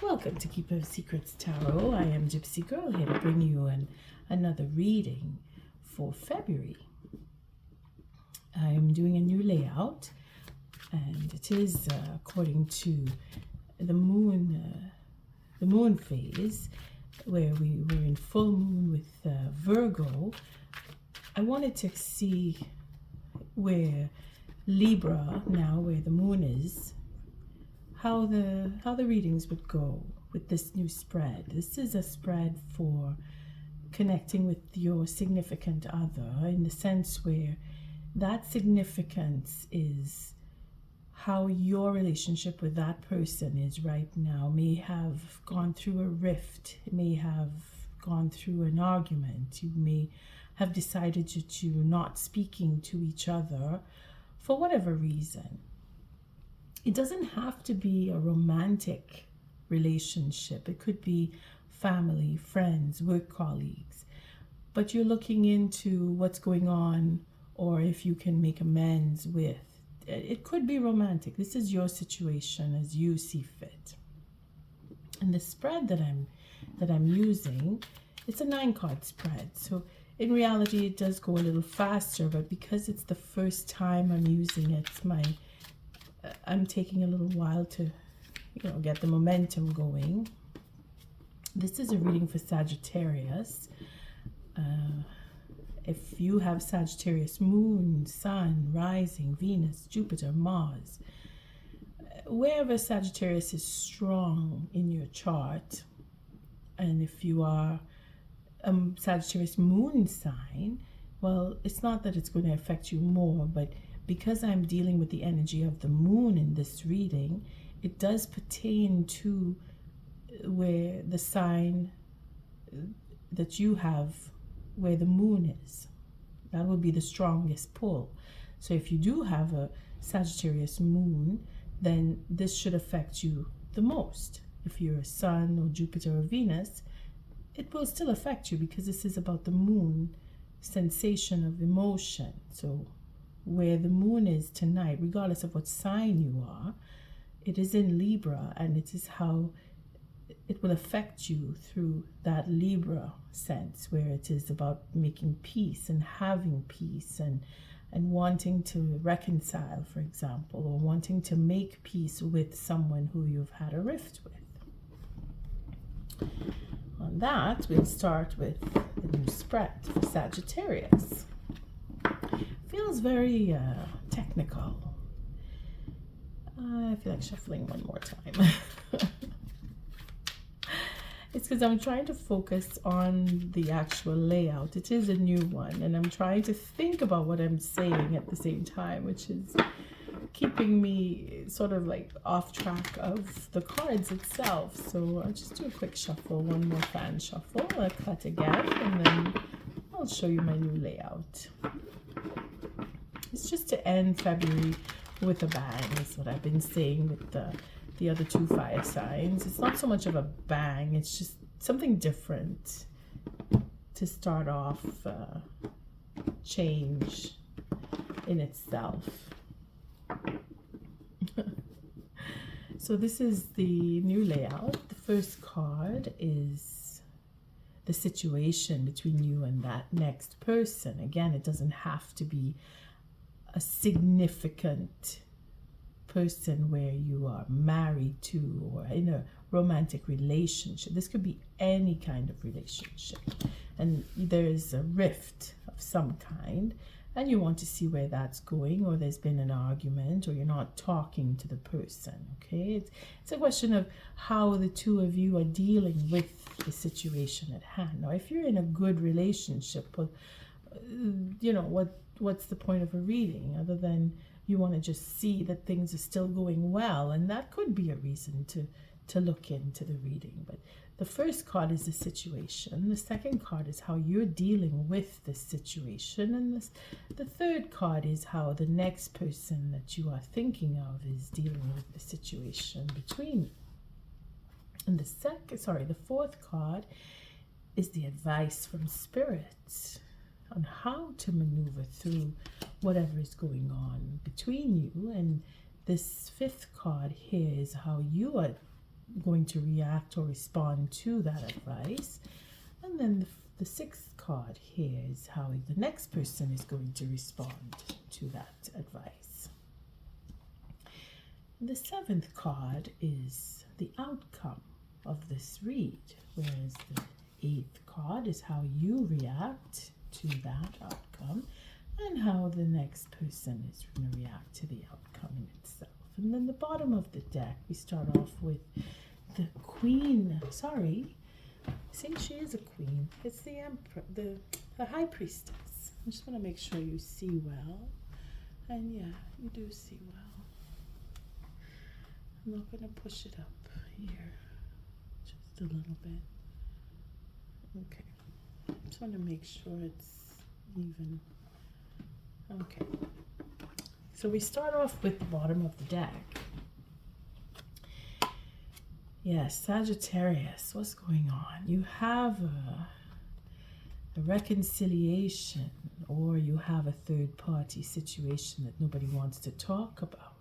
Welcome to Keeper of Secrets Tarot. I am Gypsy Girl here to bring you another reading for February. I am doing a new layout, and it is according to the moon phase, where we were in full moon with Virgo. I wanted to see where Libra, now where the moon is, how the readings would go with this new spread. This is a spread for connecting with your significant other, in the sense where that significance is how your relationship with that person is right now. May have gone through a rift, it may have gone through an argument, you may have decided to not speaking to each other for whatever reason. It doesn't have to be a romantic relationship. It could be family, friends, work colleagues. But you're looking into what's going on, or if you can make amends with. It could be romantic. This is your situation as you see fit. And the spread that I'm using, it's a 9-card spread. So in reality, it does go a little faster, but because it's the first time I'm using it, I'm taking a little while to, get the momentum going. This is a reading for Sagittarius. If you have Sagittarius moon, sun, rising, Venus, Jupiter, Mars, wherever Sagittarius is strong in your chart, and if you are a Sagittarius moon sign, well, it's not that it's going to affect you more, but because I'm dealing with the energy of the moon in this reading, it does pertain to where the sign that you have, where the moon is. That will be the strongest pull. So if you do have a Sagittarius moon, then this should affect you the most. If you're a Sun or Jupiter or Venus, it will still affect you because this is about the moon sensation of emotion. So where the moon is tonight, regardless of what sign you are, it is in Libra, and it is how it will affect you through that Libra sense, where it is about making peace and having peace and wanting to reconcile, for example, or wanting to make peace with someone who you've had a rift with. On that, we'll start with the new spread for Sagittarius. Feels very technical. I feel like shuffling one more time. It's because I'm trying to focus on the actual layout. It is a new one, and I'm trying to think about what I'm saying at the same time, which is keeping me sort of like off track of the cards itself. So I'll just do a quick shuffle, one more fan shuffle. I'll cut again, and then I'll show you my new layout. It's just to end February with a bang, is what I've been saying with the other two fire signs. It's not so much of a bang, it's just something different to start off change in itself. So this is the new layout. The first card is the situation between you and that next person. Again, it doesn't have to be a significant person where you are married to or in a romantic relationship. This could be any kind of relationship, and there's a rift of some kind, and you want to see where that's going, or there's been an argument, or you're not talking to the person. Okay, it's a question of how the two of you are dealing with the situation at hand. Now, if you're in a good relationship, well, what's the point of a reading other than you want to just see that things are still going well, and that could be a reason to look into the reading. But the first card is the situation, the second card is how you're dealing with this situation, and the third card is how the next person that you are thinking of is dealing with the situation between you. And the fourth card is the advice from Spirit on how to maneuver through whatever is going on between you. And this fifth card here is how you are going to react or respond to that advice. And then the sixth card here is how the next person is going to respond to that advice. The seventh card is the outcome of this read, whereas the eighth card is how you react to that outcome and how the next person is going to react to the outcome in itself. And then the bottom of the deck, we start off with the Queen. Sorry, see, she is a queen. It's the Emperor, the High Priestess. I just want to make sure you see well. And yeah, you do see well. I'm not going to push it up here, just a little bit. Okay, just want to make sure it's even. Okay, so we start off with the bottom of the deck. Yes, Sagittarius, what's going on? You have a reconciliation, or you have a third-party situation that nobody wants to talk about.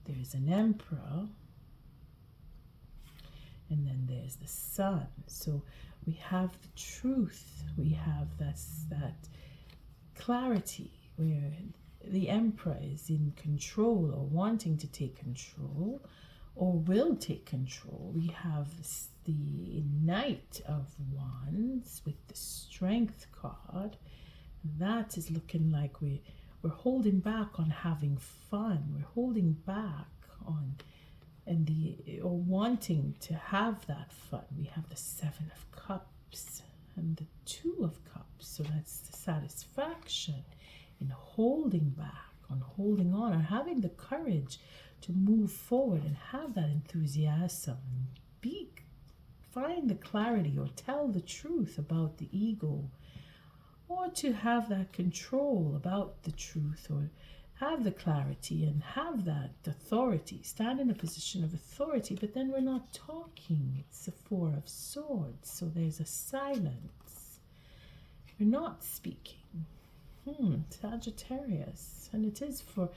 There's an Emperor, and then there's the Sun. So we have the truth. We have that clarity where the Emperor is in control or wanting to take control or will take control. We have the Knight of Wands with the Strength card. That is looking like we're holding back on having fun. We're holding back on or wanting to have that fun. We have the Seven of Cups and the Two of Cups. So that's the satisfaction in holding back, on holding on, or having the courage to move forward and have that enthusiasm and find the clarity or tell the truth about the ego, or to have that control about the truth, or have the clarity and have that authority, stand in a position of authority. But then we're not talking. It's the Four of Swords, so there's a silence. We're not speaking. Sagittarius, and it is for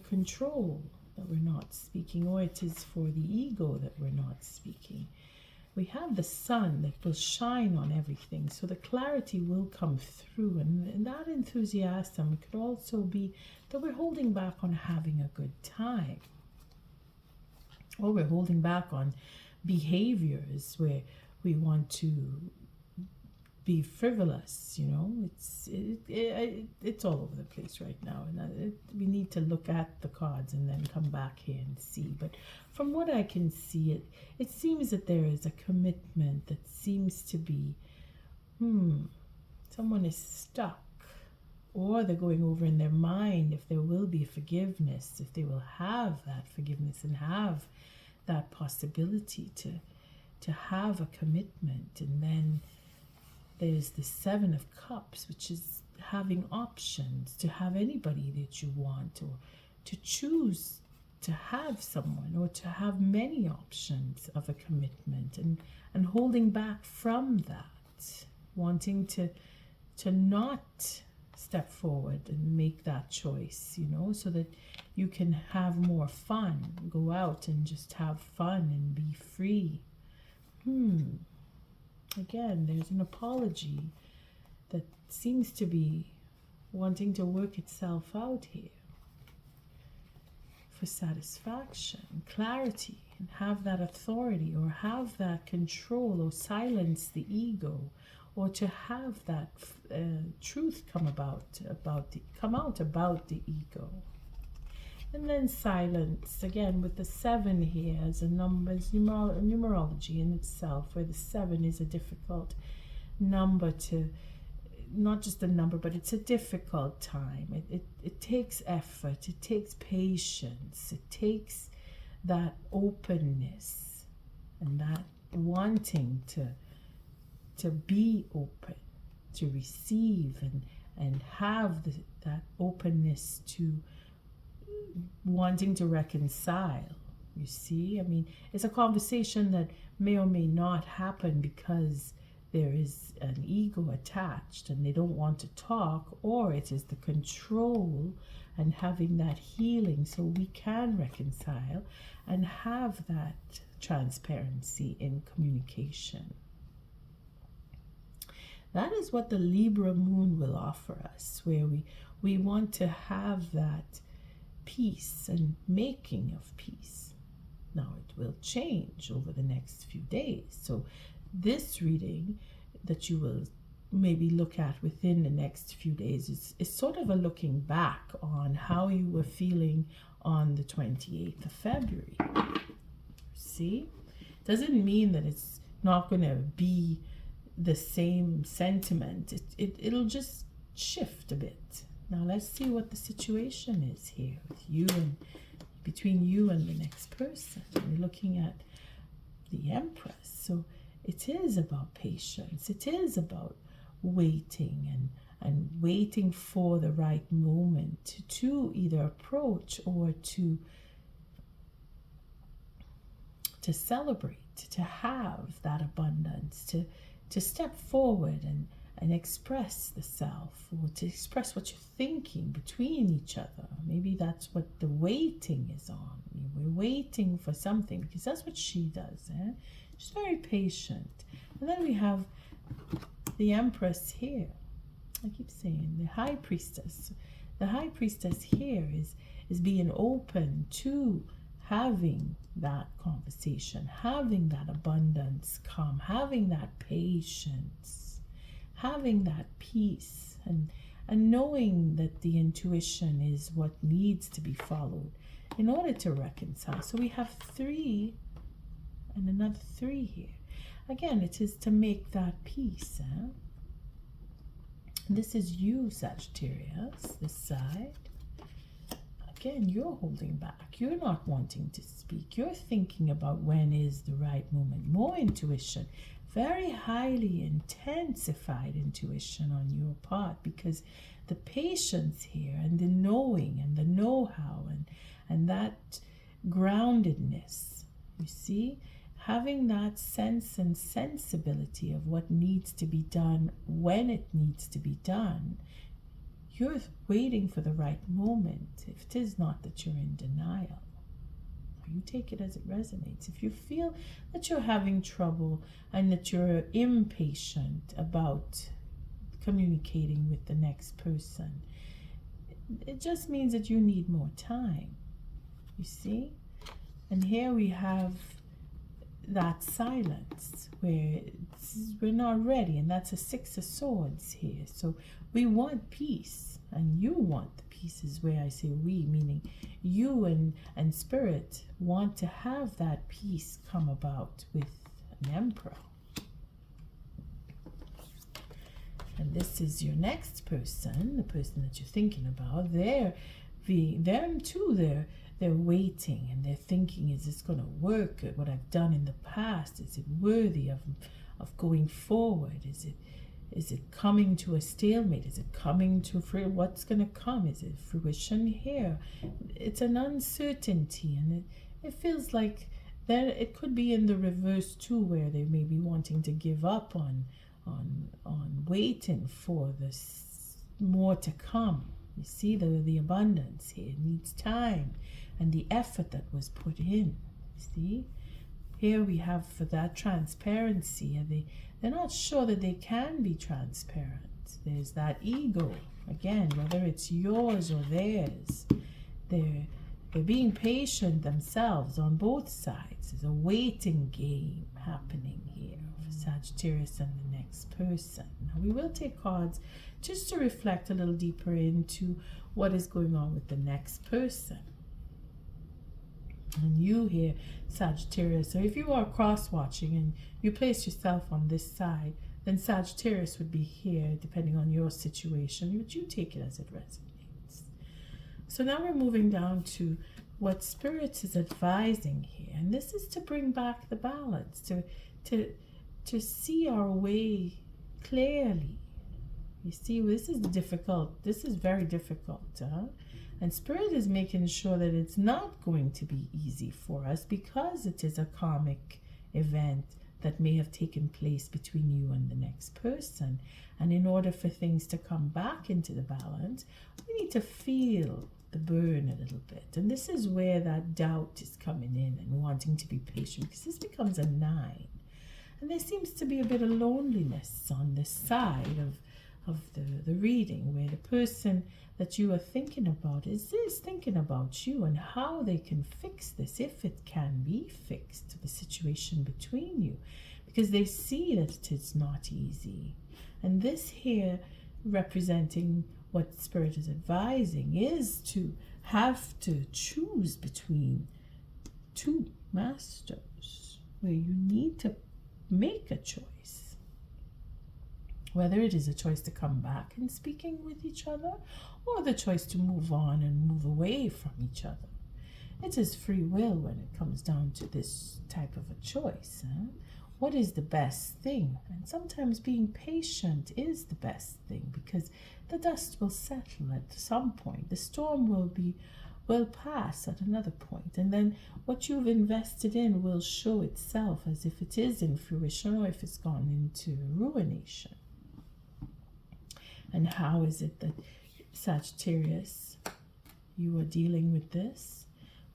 control that we're not speaking, or it is for the ego that we're not speaking. We have the sun that will shine on everything, so the clarity will come through, and that enthusiasm could also be that we're holding back on having a good time, or we're holding back on behaviors where we want to be frivolous. You know, it's all over the place right now, and we need to look at the cards and then come back here and see. But from what I can see, it seems that there is a commitment that seems to be someone is stuck, or they're going over in their mind if there will be forgiveness, if they will have that forgiveness and have that possibility to have a commitment. And then there's the Seven of Cups, which is having options, to have anybody that you want, or to choose to have someone, or to have many options of a commitment, and holding back from that, wanting to not step forward and make that choice, you know, so that you can have more fun, go out and just have fun and be free. Again, there's an apology that seems to be wanting to work itself out here for satisfaction, clarity, and have that authority, or have that control, or silence the ego, or to have that truth come out about the ego. And then silence, again, with the 7 here as a number, as numerology in itself, where the 7 is a difficult number to, not just a number, but it's a difficult time. It takes effort, it takes patience, it takes that openness and that wanting to be open, to receive and have that openness to wanting to reconcile. You see, I mean, it's a conversation that may or may not happen because there is an ego attached and they don't want to talk, or it is the control and having that healing so we can reconcile and have that transparency in communication. That is what the Libra moon will offer us, where we want to have that peace and making of peace. Now it will change over the next few days. So this reading that you will maybe look at within the next few days is sort of a looking back on how you were feeling on the 28th of February. See? Doesn't mean that it's not going to be the same sentiment. It'll just shift a bit. Now let's see what the situation is here with you and between you and the next person. We're looking at the Empress. So it is about patience. It is about waiting and waiting for the right moment to either approach or to celebrate, to have that abundance, to step forward and express the self, or to express what you're thinking between each other. Maybe that's what the waiting is on. We're waiting for something because that's what she does. She's very patient. And then we have the Empress here. I keep saying the High Priestess. The High Priestess here is being open to having that conversation, having that abundance come, having that patience, having that peace, and knowing that the intuition is what needs to be followed in order to reconcile. So we have 3 and another 3 here. Again, it is to make that peace. This is you, Sagittarius, this side. Again, you're holding back. You're not wanting to speak. You're thinking about when is the right moment. More intuition. Very highly intensified intuition on your part, because the patience here and the knowing and the know-how and that groundedness, you see, having that sense and sensibility of what needs to be done when it needs to be done. You're waiting for the right moment. If it is not that you're in denial, you take it as it resonates. If you feel that you're having trouble and that you're impatient about communicating with the next person, it just means that you need more time, you see? And here we have that silence where we're not ready, and that's a 6 of Swords here. So we want peace, and you want the peace, is where I say we, meaning you and Spirit want to have that peace come about with an Emperor. And this is your next person, the person that you're thinking about. Them too, they're waiting and they're thinking, is this going to work? What I've done in the past, is it worthy of going forward? Is it coming to a stalemate? Is it coming to what's going to come? Is it fruition here? It's an uncertainty, and it feels like that it could be in the reverse too, where they may be wanting to give up on waiting for this more to come. You see the abundance here. It needs time and the effort that was put in. See? Here we have for that transparency. They're not sure that they can be transparent. There's that ego. Again, whether it's yours or theirs. They're being patient themselves on both sides. There's a waiting game happening here for Sagittarius and the next person. Now we will take cards just to reflect a little deeper into what is going on with the next person. And you here, Sagittarius, so if you are cross-watching and you place yourself on this side, then Sagittarius would be here, depending on your situation, but you take it as it resonates. So now we're moving down to what Spirit is advising here, and this is to bring back the balance, to see our way clearly. You see, this is difficult. This is very difficult. And Spirit is making sure that it's not going to be easy for us, because it is a karmic event that may have taken place between you and the next person. And in order for things to come back into the balance, we need to feel the burn a little bit. And this is where that doubt is coming in and wanting to be patient, because this becomes a 9. And there seems to be a bit of loneliness on this side of the reading, where the person that you are thinking about is thinking about you and how they can fix this, if it can be fixed, the situation between you, because they see that it is not easy. And this here representing what Spirit is advising is to have to choose between 2 masters, where you need to make a choice, whether it is a choice to come back and speaking with each other, or the choice to move on and move away from each other. It is free will when it comes down to this type of a choice. What is the best thing? And sometimes being patient is the best thing, because the dust will settle at some point. The storm will pass at another point, and then what you've invested in will show itself as if it is in fruition or if it's gone into ruination. And how is it that, Sagittarius, you are dealing with this?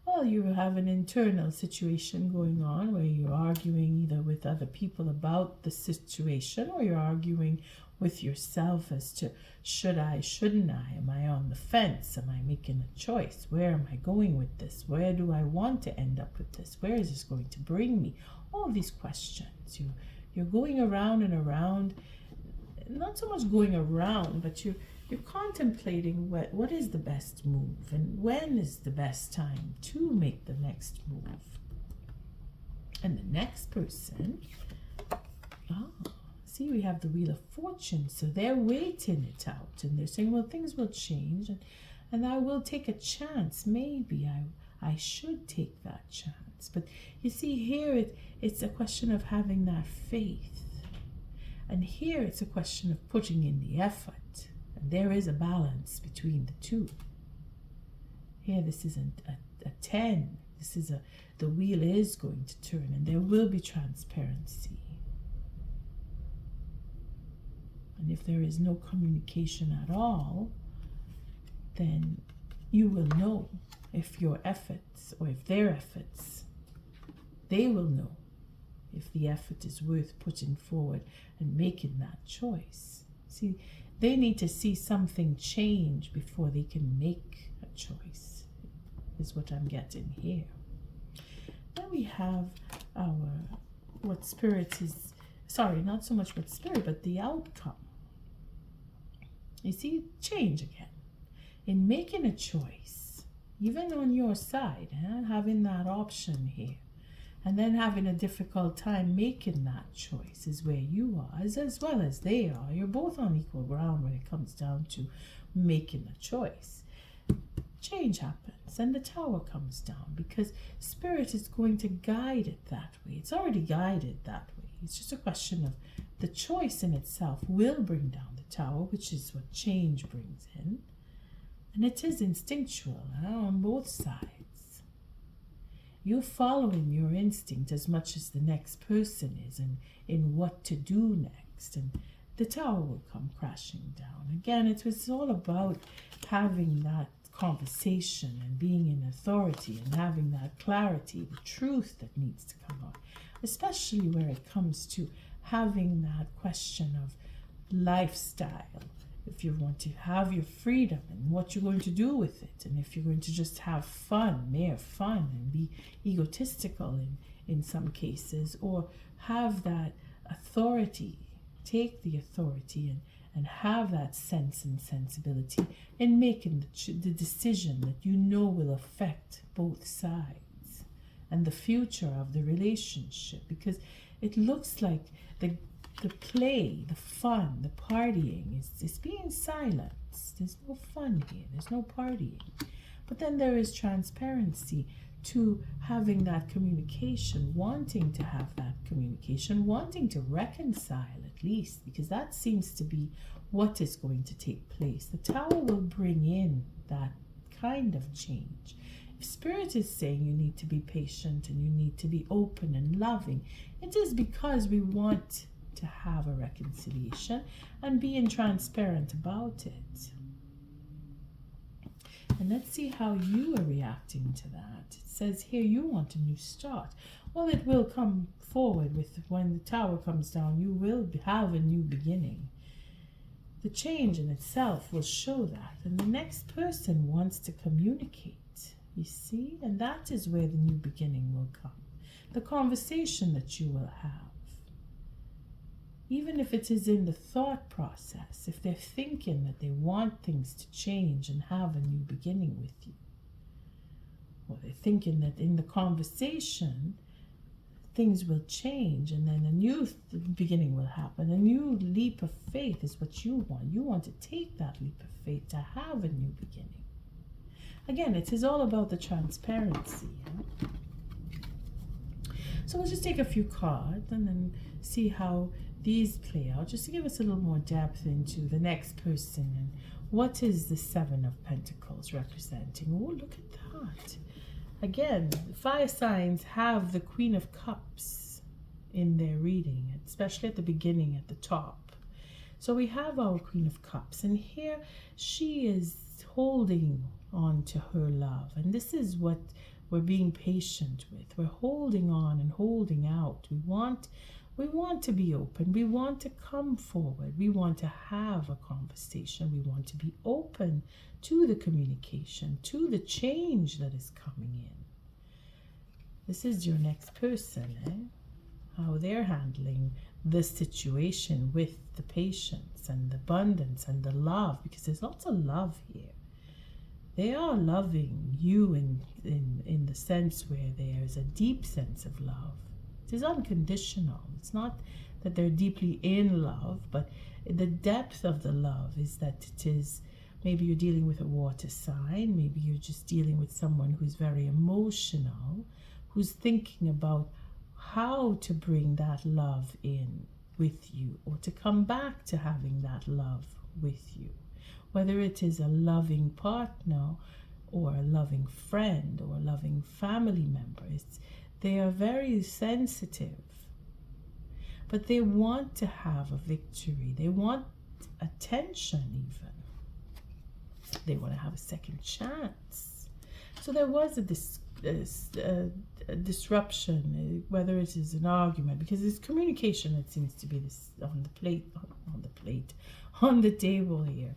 Well, you have an internal situation going on where you're arguing either with other people about the situation, or you're arguing with yourself as to should I, shouldn't I? Am I on the fence? Am I making a choice? Where am I going with this? Where do I want to end up with this? Where is this going to bring me? All these questions. You're going around and around, not so much going around, but you're contemplating what is the best move and when is the best time to make the next move. And the next person, see, we have the Wheel of Fortune, so they're waiting it out, and they're saying, well, things will change, and I will take a chance. Maybe I should take that chance. But you see, here it's a question of having that faith, and here it's a question of putting in the effort. And there is a balance between the two. Here, this isn't a 10. This is the wheel is going to turn, and there will be transparency. And if there is no communication at all, then you will know if your efforts, or if their efforts, they will know if the effort is worth putting forward and making that choice. See, they need to see something change before they can make a choice, is what I'm getting here. Then we have what Spirit is, sorry, not so much what Spirit, but the outcome. You see, change again. In making a choice, even on your side, having that option here, and then having a difficult time making that choice is where you are, as well as they are. You're both on equal ground when it comes down to making a choice. Change happens, and the Tower comes down, because Spirit is going to guide it that way. It's already guided that way. It's just a question of the choice in itself will bring down the Tower, which is what change brings in. And it is instinctual on both sides. You're following your instinct as much as the next person is in what to do next. And the Tower will come crashing down. Again, it's all about having that conversation and being in authority and having that clarity, the truth that needs to come out. Especially where it comes to having that question of lifestyle. If you want to have your freedom and what you're going to do with it, and if you're going to just have fun, mere fun, and be egotistical in some cases, or have that authority, take the authority and have that sense and sensibility in making the decision that you know will affect both sides and the future of the relationship, because it looks like the play, the fun, the partying is being silenced. There's no fun here. There's no partying. But then there is transparency to having that communication, wanting to have that communication, wanting to reconcile at least, because that seems to be what is going to take place. The Tower will bring in that kind of change. If Spirit is saying you need to be patient and you need to be open and loving, it is because we want to have a reconciliation and being transparent about it. And let's see how you are reacting to that. It says here you want a new start. Well, it will come forward with when the Tower comes down. You will have a new beginning. The change in itself will show that. And the next person wants to communicate. You see? And that is where the new beginning will come. The conversation that you will have. Even if it is in the thought process, if they're thinking that they want things to change and have a new beginning with you, or they're thinking that in the conversation things will change and then a new beginning will happen, a new leap of faith is what you want. You want to take that leap of faith to have a new beginning. Again, it is all about the transparency. Yeah? So we'll just take a few cards and then see how these play out, just to give us a little more depth into the next person and what is the Seven of Pentacles representing. Oh, look at that. Again, fire signs have the Queen of Cups in their reading, especially at the beginning, at the top. So we have our Queen of Cups, and here she is holding on to her love. And this is what we're being patient with. We're holding on and holding out. We want to be open. We want to come forward. We want to have a conversation. We want to be open to the communication, to the change that is coming in. This is your next person, how they're handling the situation with the patience and the abundance and the love, because there's lots of love here. They are loving you in the sense where there's a deep sense of love. It is unconditional. It's not that they're deeply in love, but the depth of the love is that it is, maybe you're dealing with a water sign, maybe you're just dealing with someone who's very emotional, who's thinking about how to bring that love in with you, or to come back to having that love with you. Whether it is a loving partner or a loving friend or a loving family member, they are very sensitive, but they want to have a victory. They want attention even. They want to have a second chance. So there was a disruption, whether it is an argument, because it's communication that seems to be this on the table here.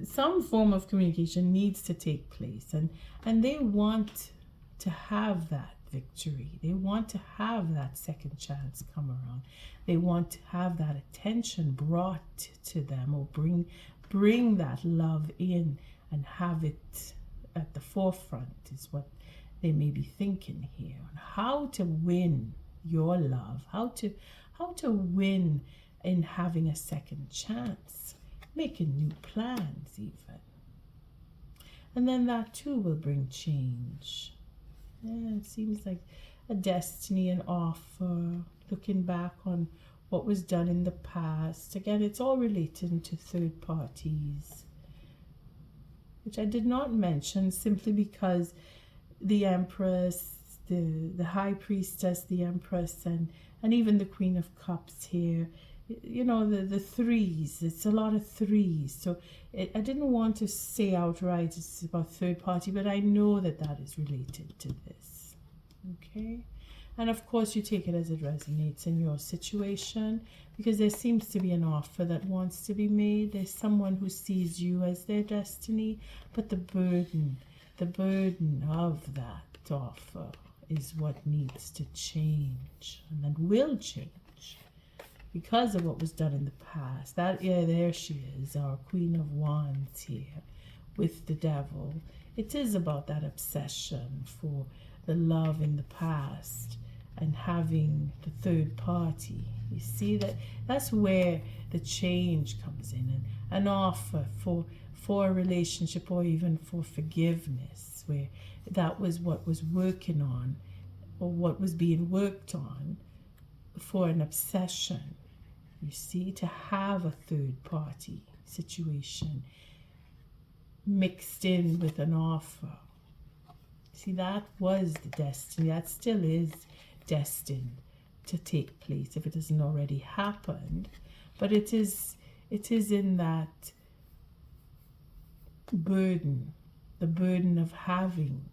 Some form of communication needs to take place, and they want to have that victory. They want to have that second chance come around. They want to have that attention brought to them, or bring that love in and have it at the forefront is what they may be thinking here. On how to win your love, how to win in having a second chance, making new plans even. And then that too will bring change. Yeah, it seems like a destiny, an offer, looking back on what was done in the past. Again, it's all relating to third parties, which I did not mention simply because the Empress, the High Priestess, the Empress, and even the Queen of Cups here, you know, the threes, it's a lot of threes. So I didn't want to say outright it's about third party, but I know that that is related to this. Okay? And of course you take it as it resonates in your situation, because there seems to be an offer that wants to be made. There's someone who sees you as their destiny, but the burden of that offer is what needs to change, and that will change because of what was done in the past. That, yeah, there she is, our Queen of Wands here with the Devil. It is about that obsession for the love in the past and having the third party. You see, that's where the change comes in, and an offer for a relationship, or even for forgiveness, where that was what was working on, or what was being worked on for an obsession. You see, to have a third party situation mixed in with an offer. See, that was the destiny. That still is destined to take place if it hasn't already happened. But it is in that burden the burden of having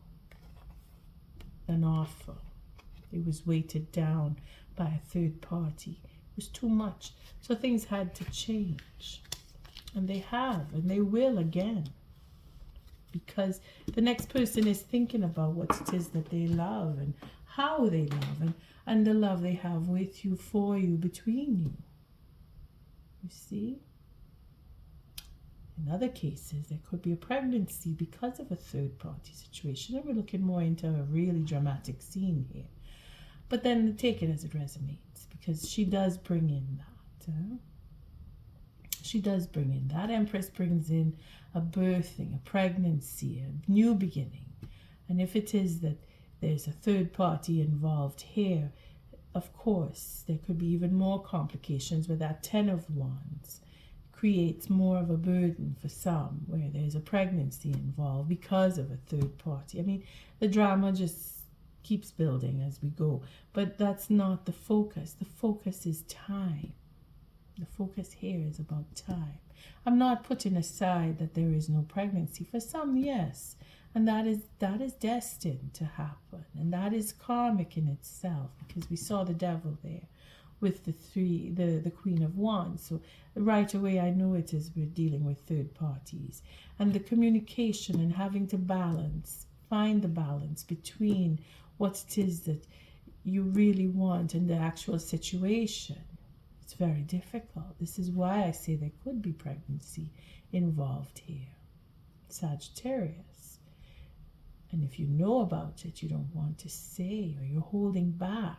an offer. It was weighted down by a third party. It was too much. So things had to change. And they have, and they will again. Because the next person is thinking about what it is that they love and how they love and the love they have with you, for you, between you. You see? In other cases, there could be a pregnancy because of a third party situation. And we're looking more into a really dramatic scene here. But then take it as it resonates, because she does bring in that. She does bring in that. Empress brings in a birthing, a pregnancy, a new beginning. And if it is that there's a third party involved here, of course, there could be even more complications with that 10 of Wands. Creates more of a burden for some, where there's a pregnancy involved because of a third party. I mean, the drama just keeps building as we go. But that's not the focus. The focus is time. The focus here is about time. I'm not putting aside that there is no pregnancy. For some, yes. And that is destined to happen. And that is karmic in itself, because we saw the devil there with the Queen of Wands. So right away I know it is we're dealing with third parties. And the communication and having to balance, find the balance between what it is that you really want and the actual situation. It's very difficult. This is why I say there could be pregnancy involved here. Sagittarius. And if you know about it, you don't want to say, or you're holding back.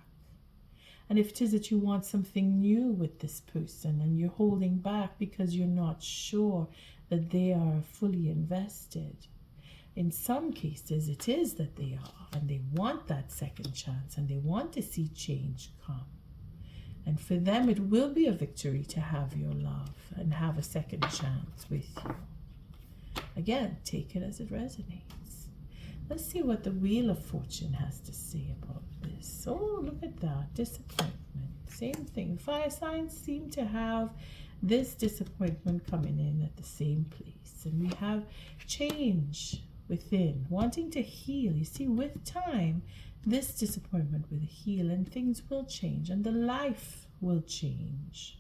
And if it is that you want something new with this person and you're holding back because you're not sure that they are fully invested. In some cases, it is that they are, and they want that second chance, and they want to see change come. And for them, it will be a victory to have your love and have a second chance with you. Again, take it as it resonates. Let's see what the Wheel of Fortune has to say about this. Oh, look at that. Disappointment. Same thing. Fire signs seem to have this disappointment coming in at the same place. And we have change within, wanting to heal. You see, with time, this disappointment will heal and things will change and the life will change.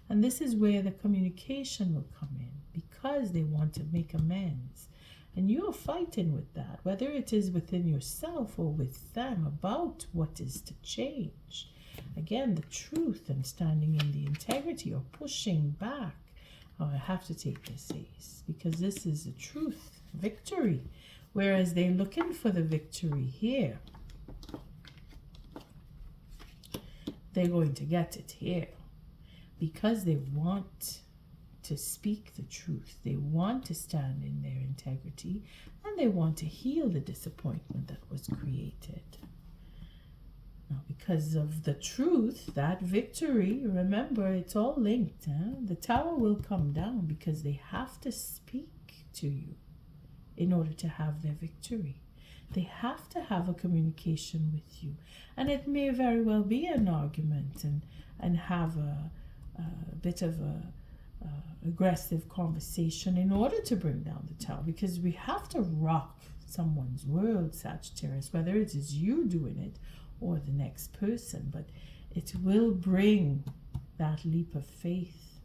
And this is where the communication will come in, because they want to make amends. And you're fighting with that, whether it is within yourself or with them, about what is to change. Again, the truth and standing in the integrity, or pushing back. Oh, I have to take this ace, because this is the truth, victory. Whereas they're looking for the victory here. They're going to get it here, because they want to speak the truth. They want to stand in their integrity, and they want to heal the disappointment that was created. Now, because of the truth, that victory, remember, it's all linked. The tower will come down because they have to speak to you in order to have their victory. They have to have a communication with you. And it may very well be an argument and have a bit of a aggressive conversation in order to bring down the tower, because we have to rock someone's world, Sagittarius, whether it is you doing it or the next person. But it will bring that leap of faith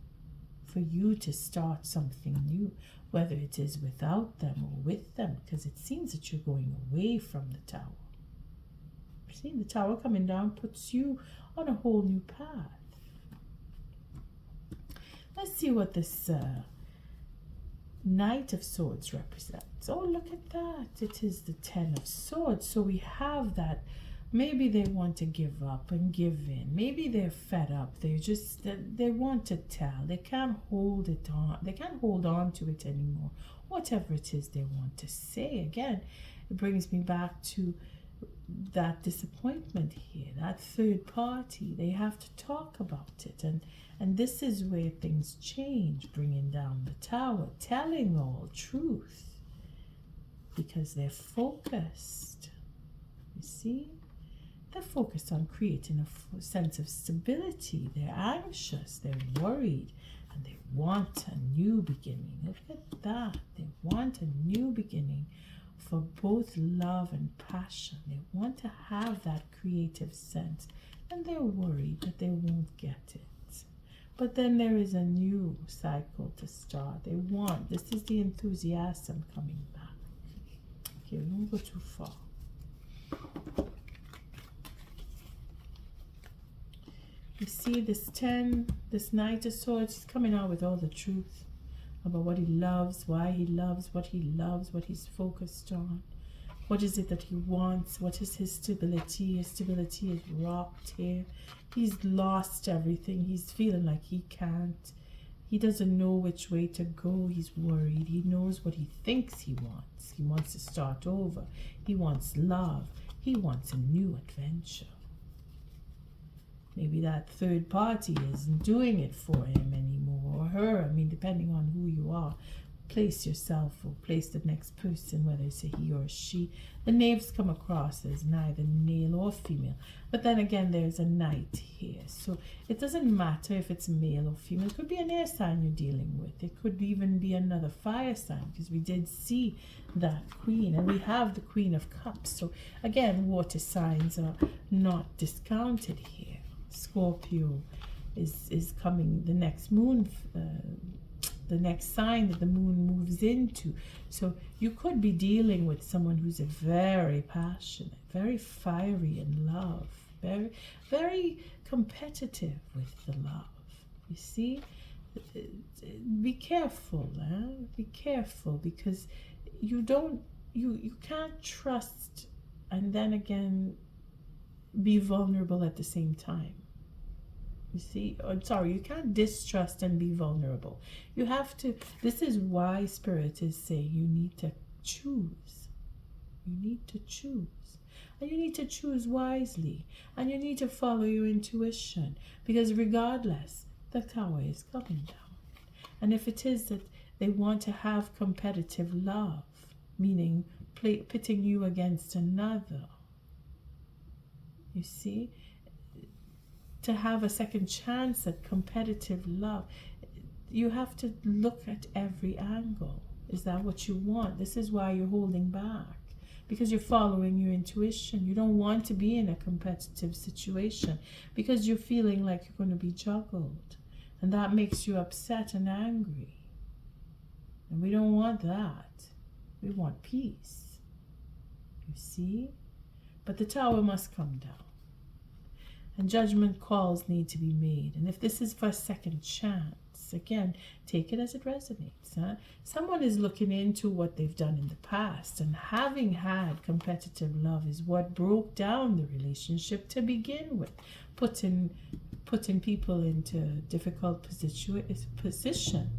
for you to start something new, whether it is without them or with them, because it seems that you're going away from the tower. See, the tower coming down puts you on a whole new path. Let's see what this Knight of Swords represents. Oh, look at that. It is the 10 of Swords. So we have that. Maybe they want to give up and give in. Maybe they're fed up. They want to tell. They can't hold it on. They can't hold on to it anymore. Whatever it is they want to say. Again, it brings me back to that disappointment here, that third party. They have to talk about it. And this is where things change, bringing down the tower, telling all truth, because they're focused. You see? They're focused on creating a sense of stability. They're anxious, they're worried, and they want a new beginning. Look at that. They want a new beginning for both love and passion. They want to have that creative sense, and they're worried that they won't get it. But then there is a new cycle to start. They want, this is the enthusiasm coming back. Okay, we won't go too far. You see this 10, this Knight of Swords, he's coming out with all the truth about what he loves, why he loves, what he's focused on. What is it that he wants? What is his stability? His stability is rocked here. He's lost everything. He's feeling like he can't. He doesn't know which way to go. He's worried. He knows what he thinks he wants. He wants to start over. He wants love. He wants a new adventure. Maybe that third party isn't doing it for him anymore, or her. I mean, depending on who you are. Place yourself or place the next person, whether it's a he or a she. The knaves come across as neither male or female. But then again, there's a knight here. So it doesn't matter if it's male or female. It could be an air sign you're dealing with. It could even be another fire sign, because we did see that queen. And we have the Queen of Cups. So again, water signs are not discounted here. Scorpio is coming, the next moon, the next sign that the moon moves into. So you could be dealing with someone who's very passionate, very fiery in love, very, very competitive with the love. You see, be careful, be careful, because you can't trust and then again be vulnerable at the same time. You see, I'm sorry, you can't distrust and be vulnerable. You have to, this is why Spirit is saying you need to choose. You need to choose. And you need to choose wisely. And you need to follow your intuition. Because regardless, the Tower is coming down. And if it is that they want to have competitive love, meaning pitting you against another, you see, to have a second chance at competitive love, you have to look at every angle. Is that what you want? This is why you're holding back, because you're following your intuition. You don't want to be in a competitive situation because you're feeling like you're going to be juggled, and that makes you upset and angry. And we don't want that. We want peace. You see? But the Tower must come down. And judgment calls need to be made. And if this is for a second chance, again, take it as it resonates. Someone is looking into what they've done in the past, and having had competitive love is what broke down the relationship to begin with, putting people into difficult position.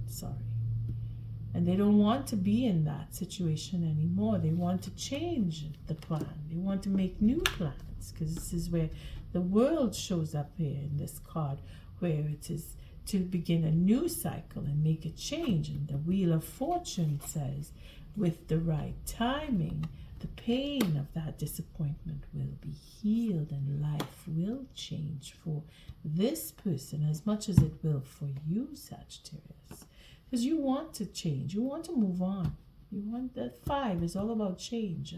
And they don't want to be in that situation anymore. They want to change the plan. They want to make new plans, because this is where the world shows up here in this card, where it is to begin a new cycle and make a change. And the Wheel of Fortune says, with the right timing, the pain of that disappointment will be healed and life will change for this person as much as it will for you, Sagittarius. Because you want to change, you want to move on. You want that 5 is all about change.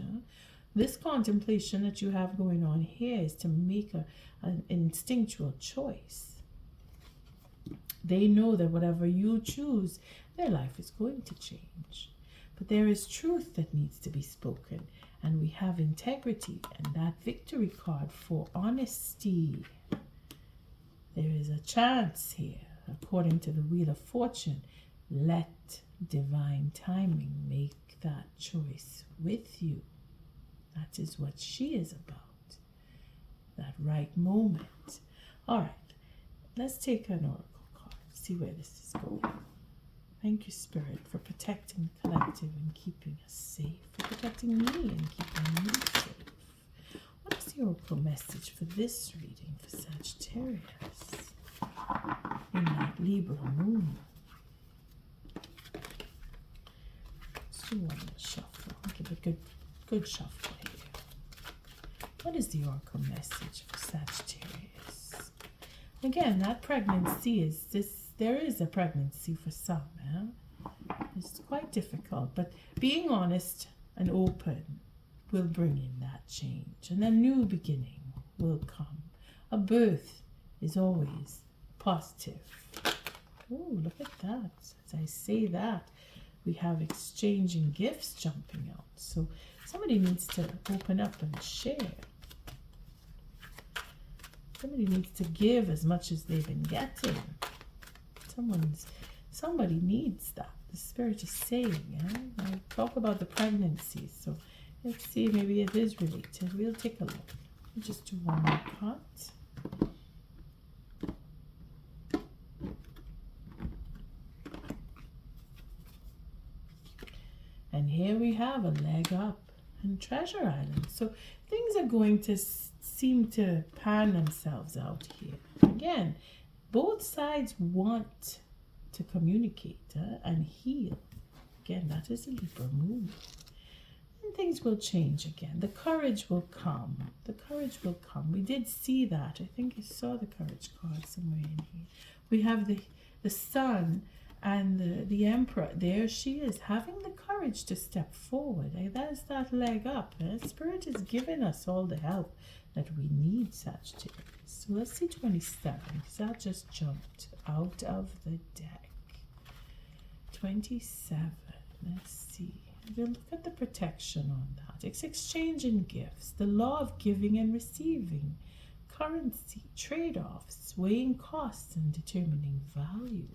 This contemplation that you have going on here is to make an instinctual choice. They know that whatever you choose, their life is going to change. But there is truth that needs to be spoken. And we have integrity and that victory card for honesty. There is a chance here, according to the Wheel of Fortune. Let divine timing make that choice with you. That is what she is about. That right moment. All right. Let's take an oracle card. See where this is going. Thank you, Spirit, for protecting the collective and keeping us safe. For protecting me and keeping me safe. What is the oracle message for this reading for Sagittarius in that Libra moon? Let's do one more shuffle. I'll give a good shuffle here. What is the oracle message for Sagittarius? Again, that pregnancy is this. There is a pregnancy for some. It's quite difficult, but being honest and open will bring in that change, and a new beginning will come. A birth is always positive. Oh, look at that. As I say that, we have exchanging gifts jumping out. So somebody needs to open up and share. Somebody needs to give as much as they've been getting. Somebody needs that. The Spirit is saying, I talk about the pregnancy, so let's see, maybe it is related. We'll take a look. We'll just do one more cut. And here we have a leg up and Treasure Island. So things are going to seem to pan themselves out here. Again, both sides want to communicate and heal. Again, that is a Libra moon. And things will change again. The courage will come. The courage will come. We did see that. I think you saw the courage card somewhere in here. We have the Sun and the Emperor. There she is, having the courage to step forward. That's that leg up. Spirit is giving us all the help that we need, Sagittarius. So let's see 27, because that just jumped out of the deck. 27, let's see. We'll look at the protection on that. It's exchanging gifts, the law of giving and receiving, currency, trade-offs, weighing costs and determining value.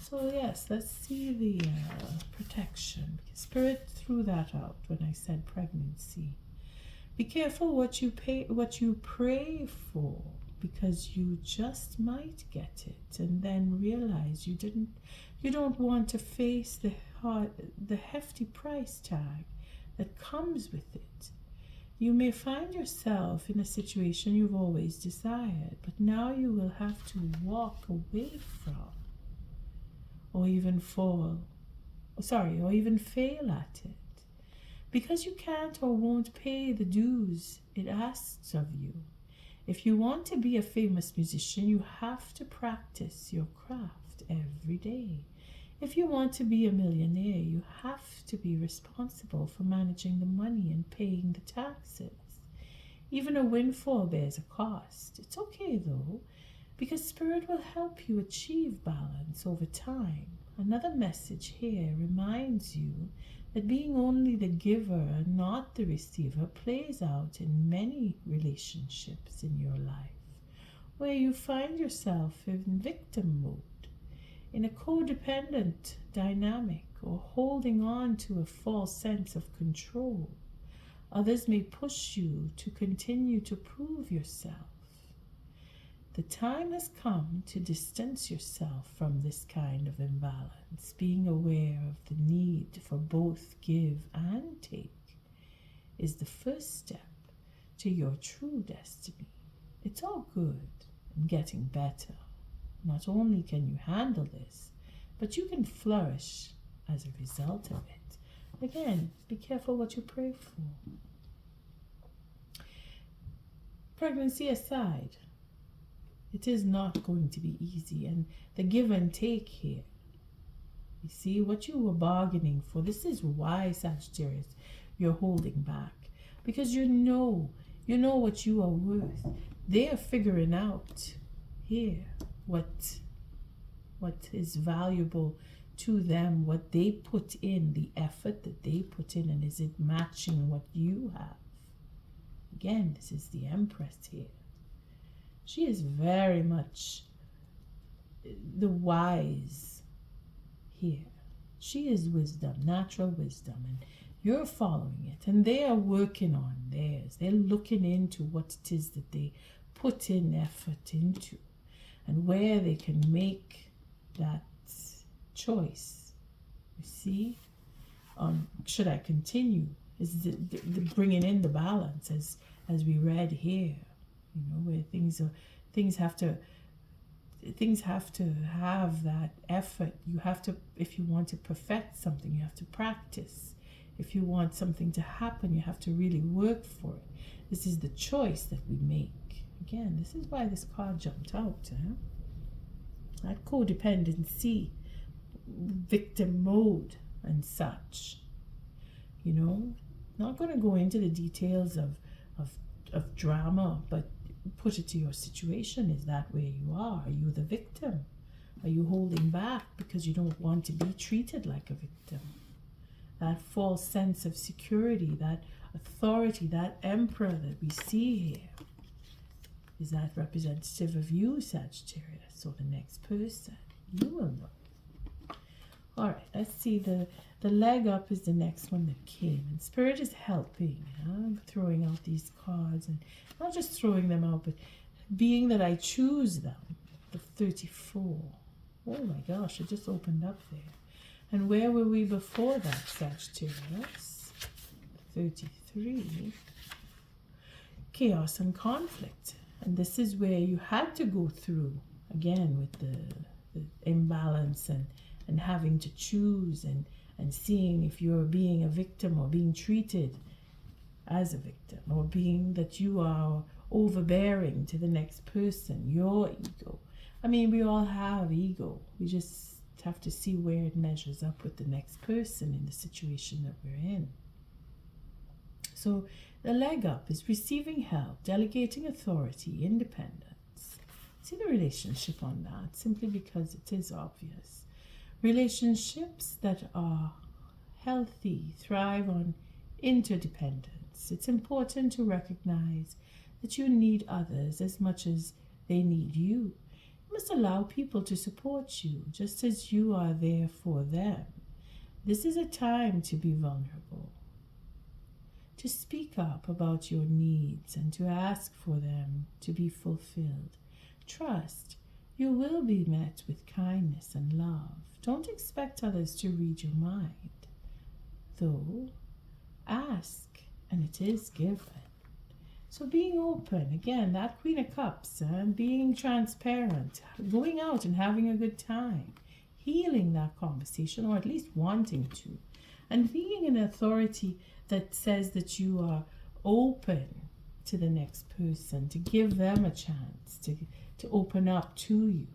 So yes, let's see the protection. Spirit threw that out when I said pregnancy. Be careful what you pray for, because you just might get it and then realize you don't want to face the hefty price tag that comes with it. You may find yourself in a situation you've always desired, but now you will have to walk away from, or even fail at it, because you can't or won't pay the dues it asks of you. If you want to be a famous musician, you have to practice your craft every day. If you want to be a millionaire, you have to be responsible for managing the money and paying the taxes. Even a windfall bears a cost. It's okay though, because Spirit will help you achieve balance over time. Another message here reminds you that being only the giver and not the receiver plays out in many relationships in your life, where you find yourself in victim mode, in a codependent dynamic, or holding on to a false sense of control. Others may push you to continue to prove yourself. The time has come to distance yourself from this kind of imbalance. Being aware of the need for both give and take is the first step to your true destiny. It's all good and getting better. Not only can you handle this, but you can flourish as a result of it. Again, be careful what you pray for. Pregnancy aside, it is not going to be easy, and the give and take here. You see what you were bargaining for. This is why, Sagittarius, you're holding back, because you know what you are worth. They are figuring out here what is valuable to them, what they put in, the effort that they put in, and is it matching what you have? Again, this is the Empress here. She is very much the wise here. She is wisdom, natural wisdom, and you're following it. And they are working on theirs. They're looking into what it is that they put in effort into, and where they can make that choice. You see, should I continue? Is the bringing in the balance, as we read here. You know, where things have to have that effort. You have to, if you want to perfect something, you have to practice. If you want something to happen, you have to really work for it. This is the choice that we make. Again, this is why this card jumped out. That codependency, victim mode and such. You know, not going to go into the details of drama, but put it to your situation. Is that where you are? Are you the victim? Are you holding back because you don't want to be treated like a victim? That false sense of security, that authority, that emperor that we see here, is that representative of you, Sagittarius, or the next person? You will know. All right, let's see. The leg up is the next one that came. And Spirit is helping. I'm throwing out these cards. And not just throwing them out, but being that I choose them. The 34. Oh my gosh, it just opened up there. And where were we before that, Sagittarius? 33. Chaos and conflict. And this is where you had to go through, again, with the imbalance and having to choose and seeing if you're being a victim or being treated as a victim, or being that you are overbearing to the next person, your ego. I mean, we all have ego. We just have to see where it measures up with the next person in the situation that we're in. So the leg up is receiving help, delegating authority, independence. See the relationship on that, simply because it is obvious. Relationships that are healthy thrive on interdependence. It's important to recognize that you need others as much as they need you. You must allow people to support you just as you are there for them. This is a time to be vulnerable, to speak up about your needs and to ask for them to be fulfilled. Trust you will be met with kindness and love. Don't expect others to read your mind, though ask and it is given. So being open, again, that Queen of Cups, and being transparent, going out and having a good time, healing that conversation, or at least wanting to, and being an authority that says that you are open to the next person, to give them a chance to open up to you.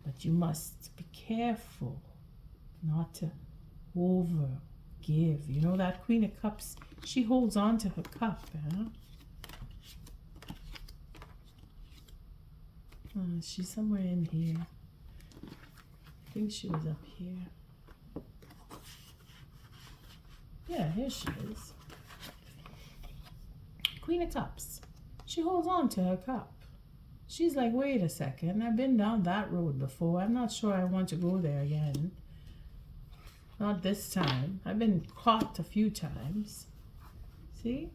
But you must be careful not to overgive. You know, that Queen of Cups, she holds on to her cup. She's somewhere in here. I think she was up here. Yeah, here she is. Queen of Cups. She holds on to her cup. She's like, wait a second, I've been down that road before. I'm not sure I want to go there again. Not this time. I've been caught a few times. See?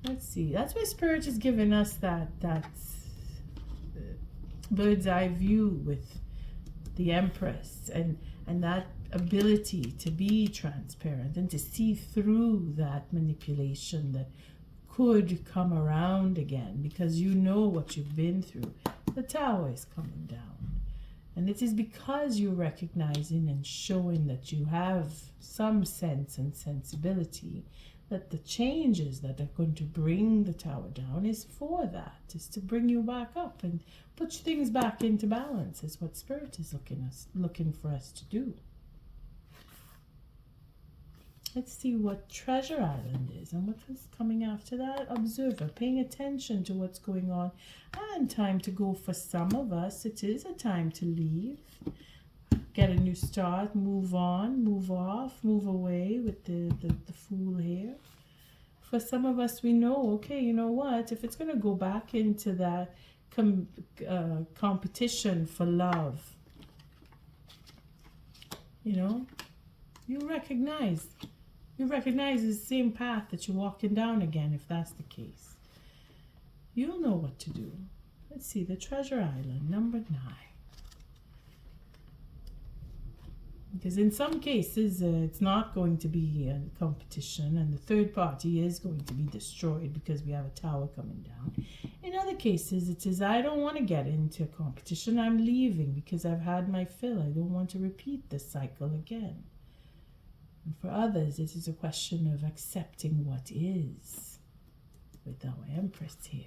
Let's see. That's why Spirit is giving us that bird's eye view with the Empress and that ability to be transparent and to see through that manipulation that could come around again, because you know what you've been through. The Tower is coming down, and it is because you're recognizing and showing that you have some sense and sensibility that the changes that are going to bring the Tower down is for that, is to bring you back up and put things back into balance, is what Spirit is looking for us to do. Let's see what Treasure Island is and what is coming after that. Observer, paying attention to what's going on, and time to go for some of us. It is a time to leave, get a new start, move on, move off, move away with the Fool here. For some of us, we know, okay, you know what, if it's going to go back into that competition for love, you know, you recognize the same path that you're walking down again. If that's the case, you'll know what to do. Let's see, the Treasure Island, number 9. Because in some cases, it's not going to be a competition, and the third party is going to be destroyed because we have a tower coming down. In other cases, it is, I don't want to get into a competition. I'm leaving because I've had my fill. I don't want to repeat this cycle again. And for others, it is a question of accepting what is, with our Empress here.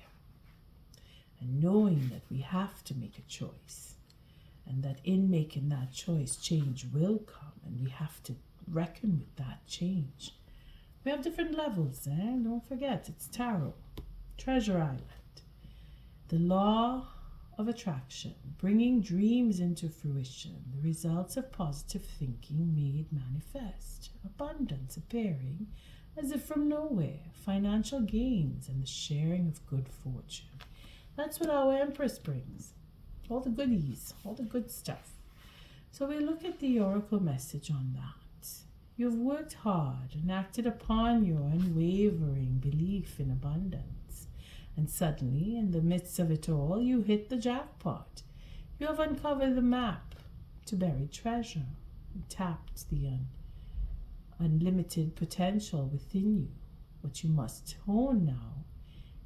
And knowing that we have to make a choice. And that in making that choice, change will come. And we have to reckon with that change. We have different levels, Don't forget, it's Tarot. Treasure Island. The law of attraction, bringing dreams into fruition, the results of positive thinking made manifest, abundance appearing as if from nowhere, financial gains and the sharing of good fortune. That's what our Empress brings, all the goodies, all the good stuff. So we look at the oracle message on that. You've worked hard and acted upon your unwavering belief in abundance. And suddenly, in the midst of it all, you hit the jackpot. You have uncovered the map to buried treasure and tapped the unlimited potential within you. What you must hone now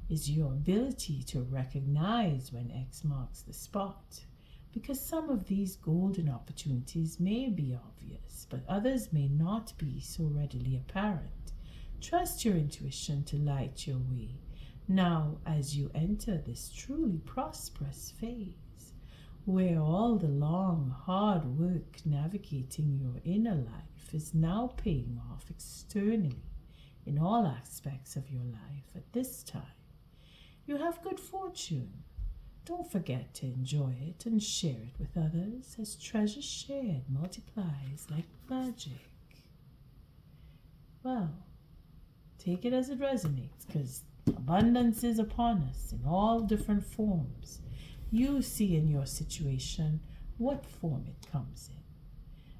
is your ability to recognize when X marks the spot. Because some of these golden opportunities may be obvious, but others may not be so readily apparent. Trust your intuition to light your way. Now, as you enter this truly prosperous phase, where all the long, hard work navigating your inner life is now paying off externally in all aspects of your life at this time, you have good fortune. Don't forget to enjoy it and share it with others, as treasure shared multiplies like magic. Well, take it as it resonates, because abundance is upon us in all different forms. You see in your situation what form it comes in.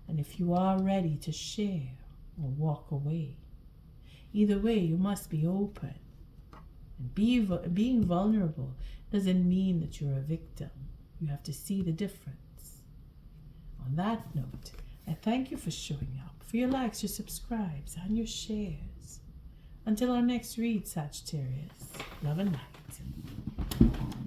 And if you are ready to share or walk away, either way, you must be open. And being vulnerable doesn't mean that you're a victim. You have to see the difference. On that note, I thank you for showing up, for your likes, your subscribes, and your shares. Until our next read, Sagittarius, love and light.